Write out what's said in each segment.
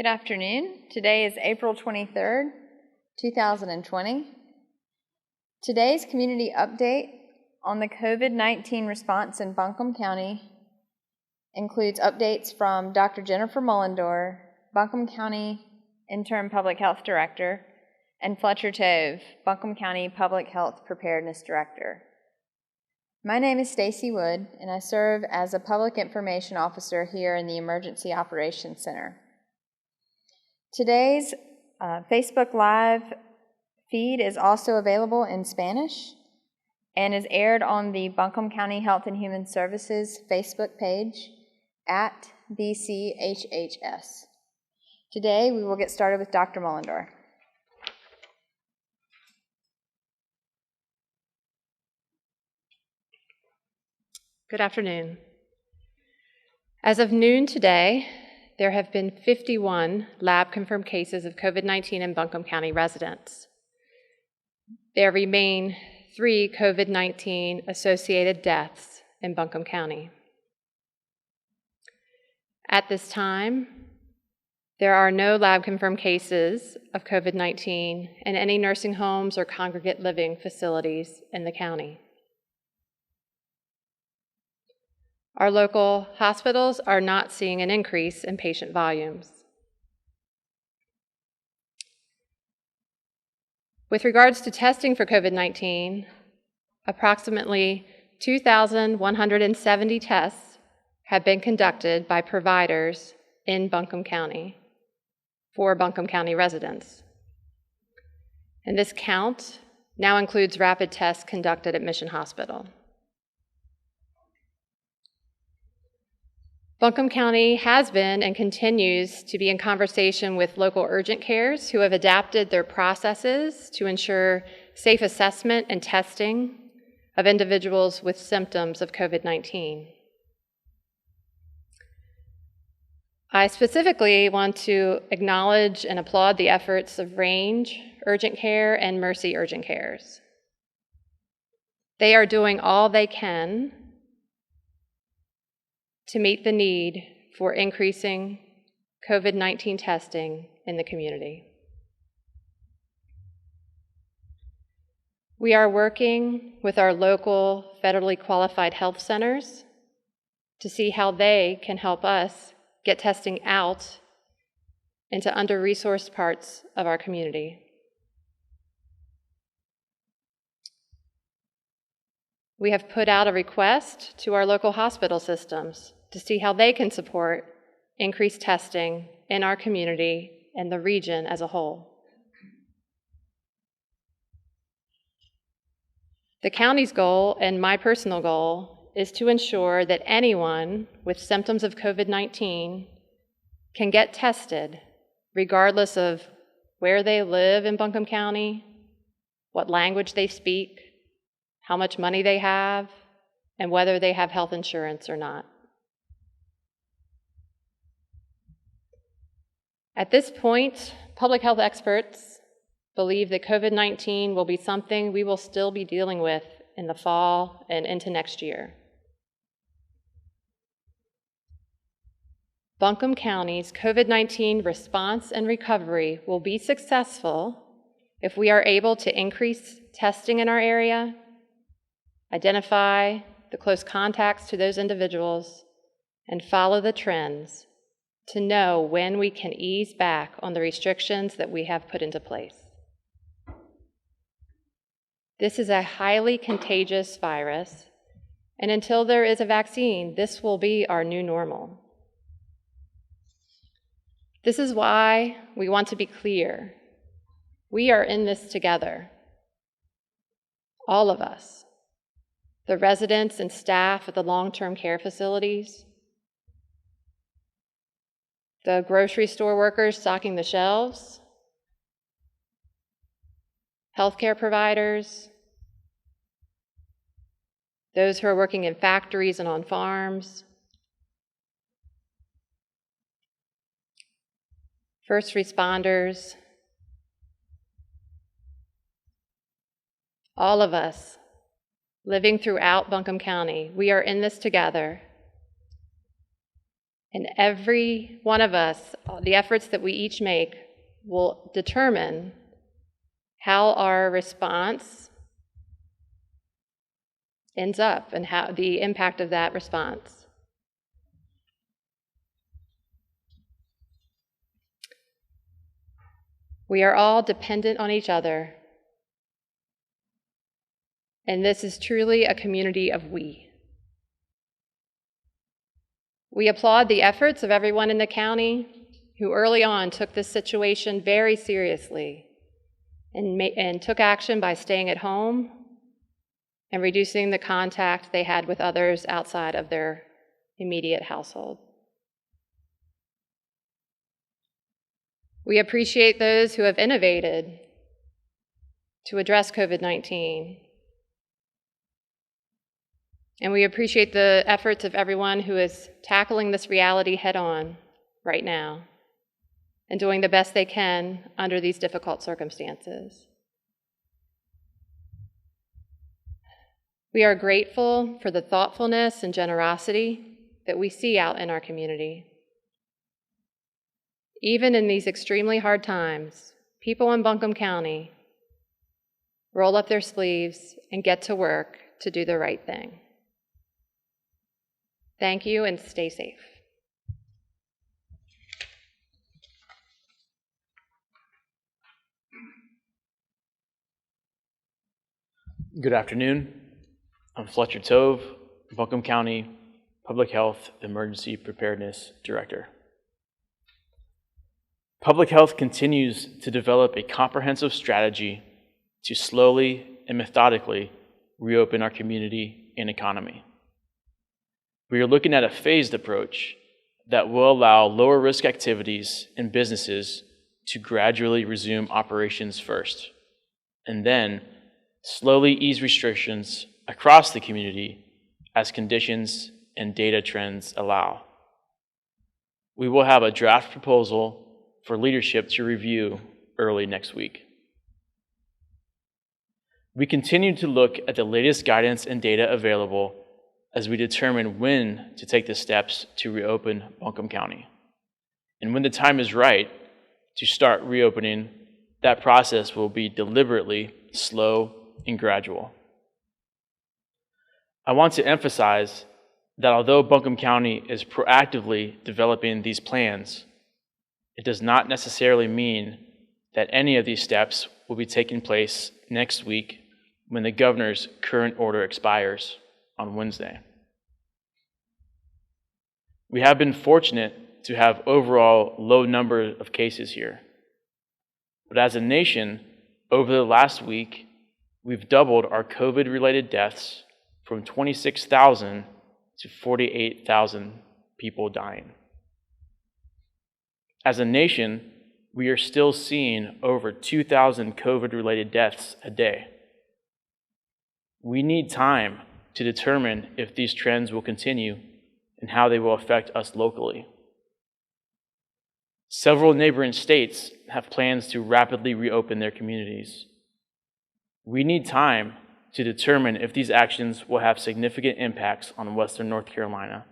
Good afternoon. Today is April 23rd, 2020. Today's community update on the COVID-19 response in Buncombe County includes updates from Dr. Jennifer Mullendore, Buncombe County Interim Public Health Director, and Fletcher Tove, Buncombe County Public Health Preparedness Director. My name is Stacy Wood, and I serve as a Public Information Officer here in the Emergency Operations Center. Today's Facebook Live feed is also available in Spanish and is aired on the Buncombe County Health and Human Services Facebook page at BCHHS. Today we will get started with Dr. Mullendore. Good afternoon. As of noon today, there have been 51 lab-confirmed cases of COVID-19 in Buncombe County residents. There remain 3 COVID-19 associated deaths in Buncombe County. At this time, there are no lab-confirmed cases of COVID-19 in any nursing homes or congregate living facilities in the county. Our local hospitals are not seeing an increase in patient volumes. With regards to testing for COVID-19, approximately 2,170 tests have been conducted by providers in Buncombe County for Buncombe County residents. And this count now includes rapid tests conducted at Mission Hospital. Buncombe County has been and continues to be in conversation with local urgent cares who have adapted their processes to ensure safe assessment and testing of individuals with symptoms of COVID-19. I specifically want to acknowledge and applaud the efforts of Range Urgent Care and Mercy Urgent Cares. They are doing all they can to meet the need for increasing COVID-19 testing in the community. We are working with our local federally qualified health centers to see how they can help us get testing out into under-resourced parts of our community. We have put out a request to our local hospital systems to see how they can support increased testing in our community and the region as a whole. The county's goal and my personal goal is to ensure that anyone with symptoms of COVID-19 can get tested regardless of where they live in Buncombe County, what language they speak, how much money they have, and whether they have health insurance or not. At this point, public health experts believe that COVID-19 will be something we will still be dealing with in the fall and into next year. Buncombe County's COVID-19 response and recovery will be successful if we are able to increase testing in our area, identify the close contacts to those individuals, and follow the trends to know when we can ease back on the restrictions that we have put into place. This is a highly contagious virus, and until there is a vaccine, this will be our new normal. This is why we want to be clear. We are in this together, all of us. The residents and staff at the long-term care facilities, the grocery store workers stocking the shelves, healthcare providers, those who are working in factories and on farms, first responders, all of us living throughout Buncombe County. We are in this together. And every one of us, the efforts that we each make will determine how our response ends up and how the impact of that response. We are all dependent on each other, and this is truly a community of we. We applaud the efforts of everyone in the county who early on took this situation very seriously and took action by staying at home and reducing the contact they had with others outside of their immediate household. We appreciate those who have innovated to address COVID-19. And we appreciate the efforts of everyone who is tackling this reality head-on right now and doing the best they can under these difficult circumstances. We are grateful for the thoughtfulness and generosity that we see out in our community. Even in these extremely hard times, people in Buncombe County roll up their sleeves and get to work to do the right thing. Thank you and stay safe. Good afternoon. I'm Fletcher Tove, Buncombe County Public Health Emergency Preparedness Director. Public Health continues to develop a comprehensive strategy to slowly and methodically reopen our community and economy. We are looking at a phased approach that will allow lower risk activities and businesses to gradually resume operations first, and then slowly ease restrictions across the community as conditions and data trends allow. We will have a draft proposal for leadership to review early next week. We continue to look at the latest guidance and data available as we determine when to take the steps to reopen Buncombe County. And when the time is right to start reopening, that process will be deliberately slow and gradual. I want to emphasize that although Buncombe County is proactively developing these plans, it does not necessarily mean that any of these steps will be taking place next week when the governor's current order expires on Wednesday. We have been fortunate to have overall low number of cases here. But as a nation, over the last week, we've doubled our COVID-related deaths from 26,000 to 48,000 people dying. As a nation, we are still seeing over 2,000 COVID-related deaths a day. We need time to determine if these trends will continue and how they will affect us locally. Several neighboring states have plans to rapidly reopen their communities. We need time to determine if these actions will have significant impacts on Western North Carolina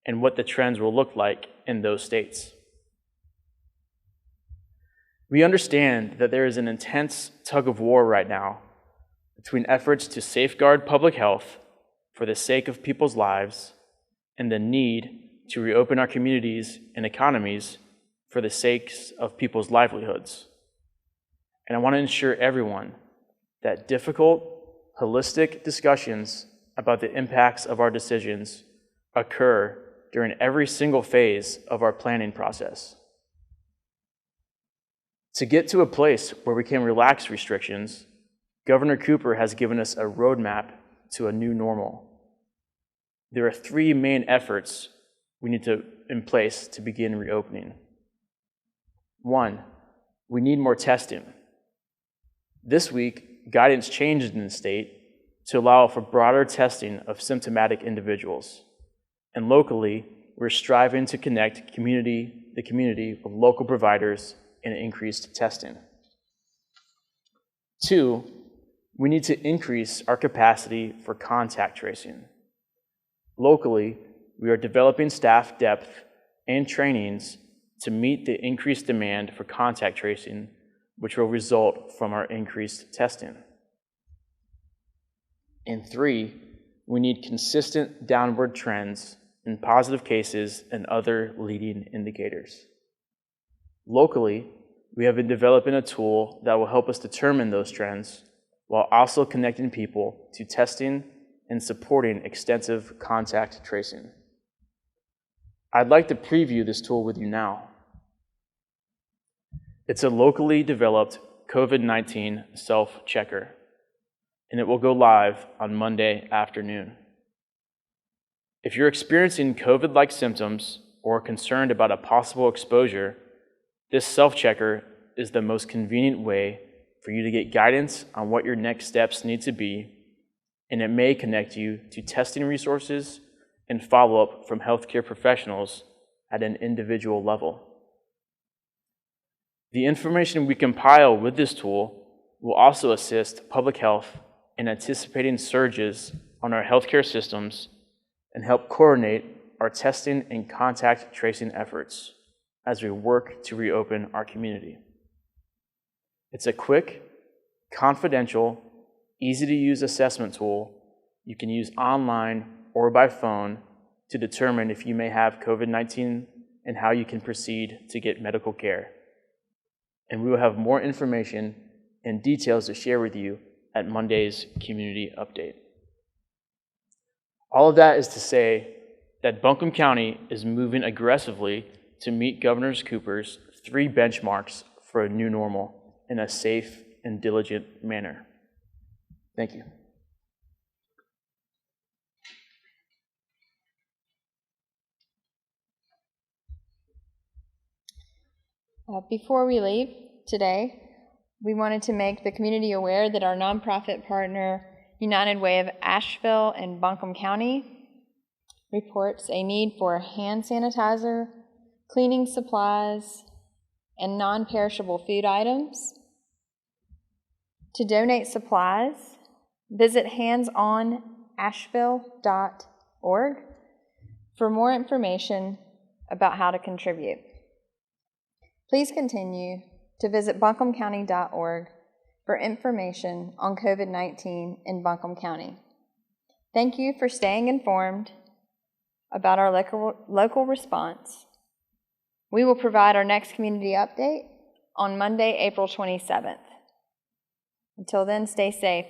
and what the trends will look like in those states. We understand that there is an intense tug of war right now between efforts to safeguard public health for the sake of people's lives and the need to reopen our communities and economies for the sakes of people's livelihoods. And I want to ensure everyone that difficult, holistic discussions about the impacts of our decisions occur during every single phase of our planning process. To get to a place where we can relax restrictions, Governor Cooper has given us a roadmap to a new normal. There are three main efforts we need in place to begin reopening. One, we need more testing. This week, guidance changed in the state to allow for broader testing of symptomatic individuals. And locally, we're striving to connect the community with local providers and increased testing. Two, we need to increase our capacity for contact tracing. Locally, we are developing staff depth and trainings to meet the increased demand for contact tracing, which will result from our increased testing. And 3, we need consistent downward trends in positive cases and other leading indicators. Locally, we have been developing a tool that will help us determine those trends while also connecting people to testing and supporting extensive contact tracing. I'd like to preview this tool with you now. It's a locally developed COVID-19 self-checker, and it will go live on Monday afternoon. If you're experiencing COVID-like symptoms or concerned about a possible exposure, this self-checker is the most convenient way for you to get guidance on what your next steps need to be, and it may connect you to testing resources and follow-up from healthcare professionals at an individual level. The information we compile with this tool will also assist public health in anticipating surges on our healthcare systems and help coordinate our testing and contact tracing efforts as we work to reopen our community. It's a quick, confidential, easy-to-use assessment tool you can use online or by phone to determine if you may have COVID-19 and how you can proceed to get medical care. And we will have more information and details to share with you at Monday's community update. All of that is to say that Buncombe County is moving aggressively to meet Governor Cooper's 3 benchmarks for a new normal in a safe and diligent manner. Thank you. Before we leave today, we wanted to make the community aware that our nonprofit partner, United Way of Asheville and Buncombe County, reports a need for hand sanitizer, cleaning supplies, and non-perishable food items. To donate supplies, visit handsonasheville.org for more information about how to contribute. Please continue to visit buncombecounty.org for information on COVID-19 in Buncombe County. Thank you for staying informed about our local response. We will provide our next community update on Monday, April 27th. Until then, stay safe.